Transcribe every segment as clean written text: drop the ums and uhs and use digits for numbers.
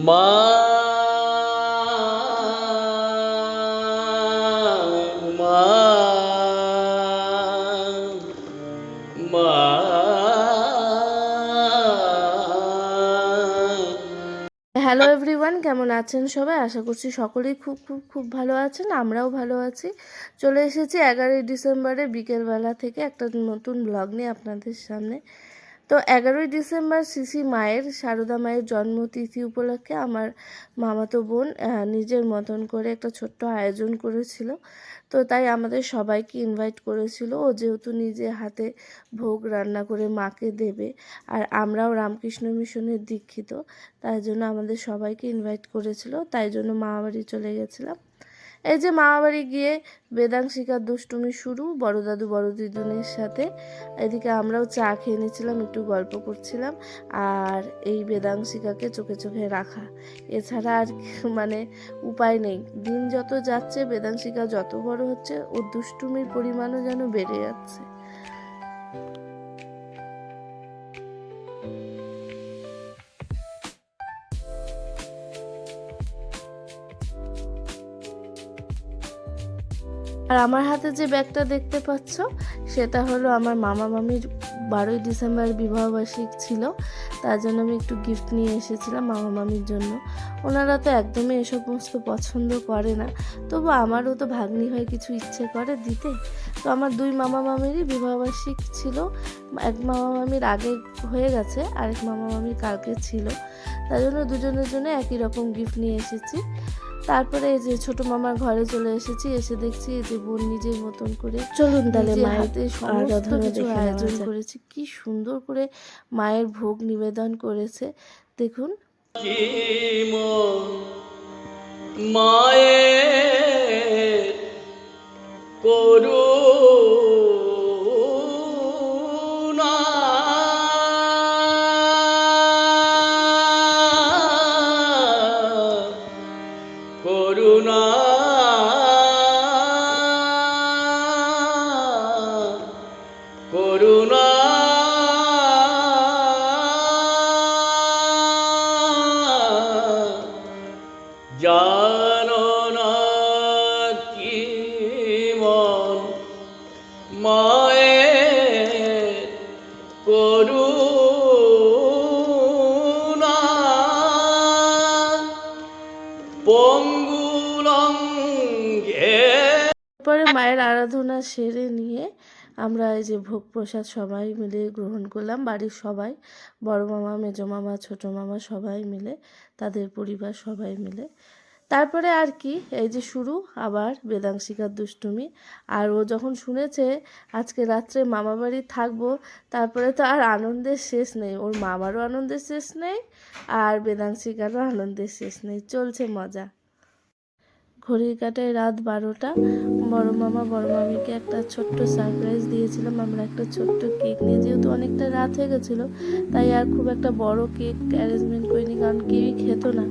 মা মা মা হ্যালো এভরিওয়ান, কেমন আছেন সবাই? আশা করছি সকলেই খুব খুব খুব ভালো আছেন। আমরাও ভালো আছি। চলে এসেছি 11ই ডিসেম্বরে বিকেলবেলা থেকে একটা নতুন ব্লগ নিয়ে আপনাদের সামনে। তো 11ই ডিসেম্বর শ্রী মায়ের শারদা মায়ের জন্মতিথি উপলক্ষে আমার মামাতো বোন নিজের মতন করে একটা ছোট্ট আয়োজন করেছিল। তো তাই আমাদের সবাইকে ইনভাইট করেছিল। ও যেহেতু নিজে হাতে ভোগ রান্না করে মাকে দেবে, আর আমরাও রামকৃষ্ণ মিশনের দীক্ষিত, তাই জন্য আমাদের সবাইকে ইনভাইট করেছিল। তাই জন্য মামাবাড়ি চলে গেছিলাম। এই যে মামাবাড়ি গিয়ে বেদাংশিকার দুষ্টুমি শুরু বড় দাদু বড় দিদুনের সাথে। এদিকে আমরাও চা খেয়ে নিয়েছিলাম, একটু গল্প করছিলাম, আর এই বেদাংশিকাকে চোখে চোখে রাখা, এছাড়া আর মানে উপায় নেই। দিন যত যাচ্ছে, বেদাংশিকা যত বড় হচ্ছে, ওর দুষ্টুমির পরিমাণও যেন বেড়ে যাচ্ছে। আর আমার হাতে যে ব্যাগটা দেখতে পাচ্ছ, সেটা হলো আমার মামা মামির 12ই ডিসেম্বর বিবাহবার্ষিক ছিল, তার জন্য আমি একটু গিফট নিয়ে এসেছিলাম মামা মামির জন্য। ওনারা তো একদমই এসব সমস্ত পছন্দ করে না, তবু আমারও তো ভাগ্নি হয়ে কিছু ইচ্ছে করে দিতে। তো আমার দুই মামা মামিরই বিবাহবার্ষিক ছিল। এক মামা মামির আগে হয়ে গেছে, আরেক মামা মামির কালকে ছিল, তার জন্য দুজনের জন্য একই রকম গিফট নিয়ে এসেছি। তারপরে এই যে ছোট মামার ঘরে চলে এসেছি, এসে দেখছি এই যে বোন নিজের মতন করে চলুন তাহলে মায়ের সমস্ত কিছু আয়োজন করেছি। কি সুন্দর করে মায়ের ভোগ নিবেদন করেছে দেখুন। মায়ের করুণা করুণা করুণা জানো না কি মন মায়ের করুণা পঙ্গুলঙ্গে। পরে মায়ের আরাধনা সেরে নিয়ে আমরা এই যে ভোগ প্রসাদ সবাই মিলে গ্রহণ করলাম, বাড়ির সবাই, বড় মামা মেজো মামা ছোট মামা সবাই মিলে, তাদের পরিবার সবাই মিলে। তারপরে আর কি, এই যে শুরু আবার বেদাংশিকার দুষ্টুমি। আর ও যখন শুনেছে আজকে রাত্রে মামা বাড়ি থাকবো, তারপরে তো আর আনন্দের শেষ নেই। ওর মামারও আনন্দের শেষ নেই, আর বেদাংশিকারও আনন্দের শেষ নেই, চলছে মজা। ঘড়ির কাঁটায় রাত 12টা। বড় মামা বড় মামিকে একটা ছোট্ট সারপ্রাইজ দিয়েছিলাম আমরা, একটা ছোট্ট কেক নিয়ে। যেহেতু অনেকটা রাত হয়ে গেছিলো, তাই আর খুব একটা বড় কেক অ্যারেঞ্জমেন্ট করিনি, কারণ কেউই খেত না।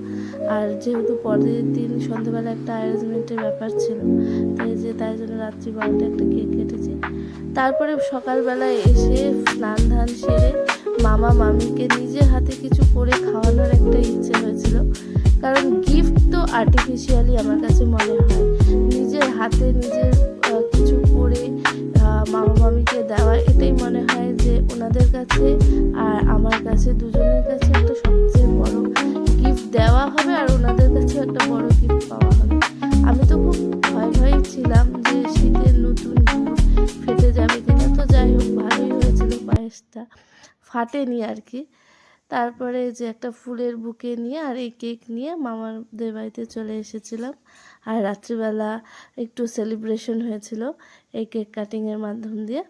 আর যেহেতু পরের দিন সন্ধ্যেবেলা একটা অ্যারেঞ্জমেন্টের ব্যাপার ছিল, তাই জন্য রাত্রি 12টায় একটা কেক কেটেছি। তারপরে সকালবেলায় এসে স্নান ধান সেরে মামা মামিকে নিজের হাতে কিছু করে খাওয়ানোর একটা ইচ্ছে হয়েছিল, কারণ গিফট তো আর্টিফিশিয়ালি আমার কাছে মনে হয়। নিজের হাতে নিজের কিছু করে মামা মামিকে দেওয়া, এটাই মনে হয় যে ওনাদের কাছে আর আমার কাছে, দুজনের কাছে একটা সবচেয়ে বড় গিফট দেওয়া হবে, আর ওনাদের কাছেও একটা বড় গিফট পাওয়া হবে। আমি তো খুব ভয় ছিলাম যে শীতের নতুন গুড় ফেটে যাবে কিনা, তো যাই হোক ভালোই হয়েছিল, পায়েসটা ফাটেনি আর কি। তারপরে যে একটা ফুলের বুকে নিয়ে আর এই কেক নিয়ে মামাদের বাড়িতে চলে এসেছিলাম। আর রাত্রিবেলা একটু সেলিব্রেশন হয়েছিল এই কেক কাটিংয়ের মাধ্যম দিয়ে।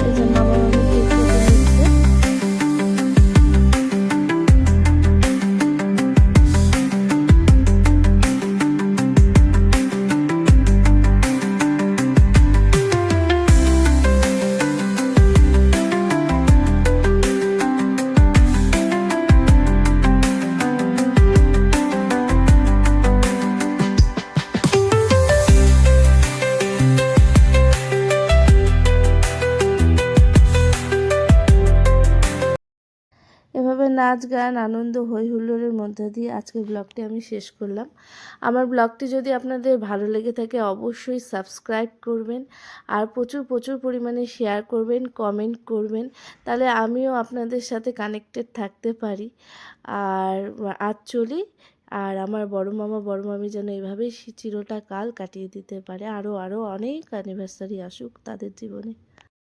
এই যে মামা মামি কেক কেটে নিচ্ছে। নাচ গান আনন্দ হই হুল্লোড়ের মধ্যে দিয়ে আজকের ব্লগটি আমি শেষ করলাম। আমার ব্লগটি যদি আপনাদের ভালো লেগে থাকে অবশ্যই সাবস্ক্রাইব করবেন, আর প্রচুর প্রচুর পরিমাণে শেয়ার করবেন, কমেন্ট করবেন, তাহলে আমিও আপনাদের সাথে কানেক্টেড থাকতে পারি। আর আজ চলি, আর আমার বড় মামা বড় মামি যেন এভাবেই চিরটা কাল কাটিয়ে দিতে পারে, আরও আরও অনেক অ্যানিভার্সারি আসুক তাদের জীবনে।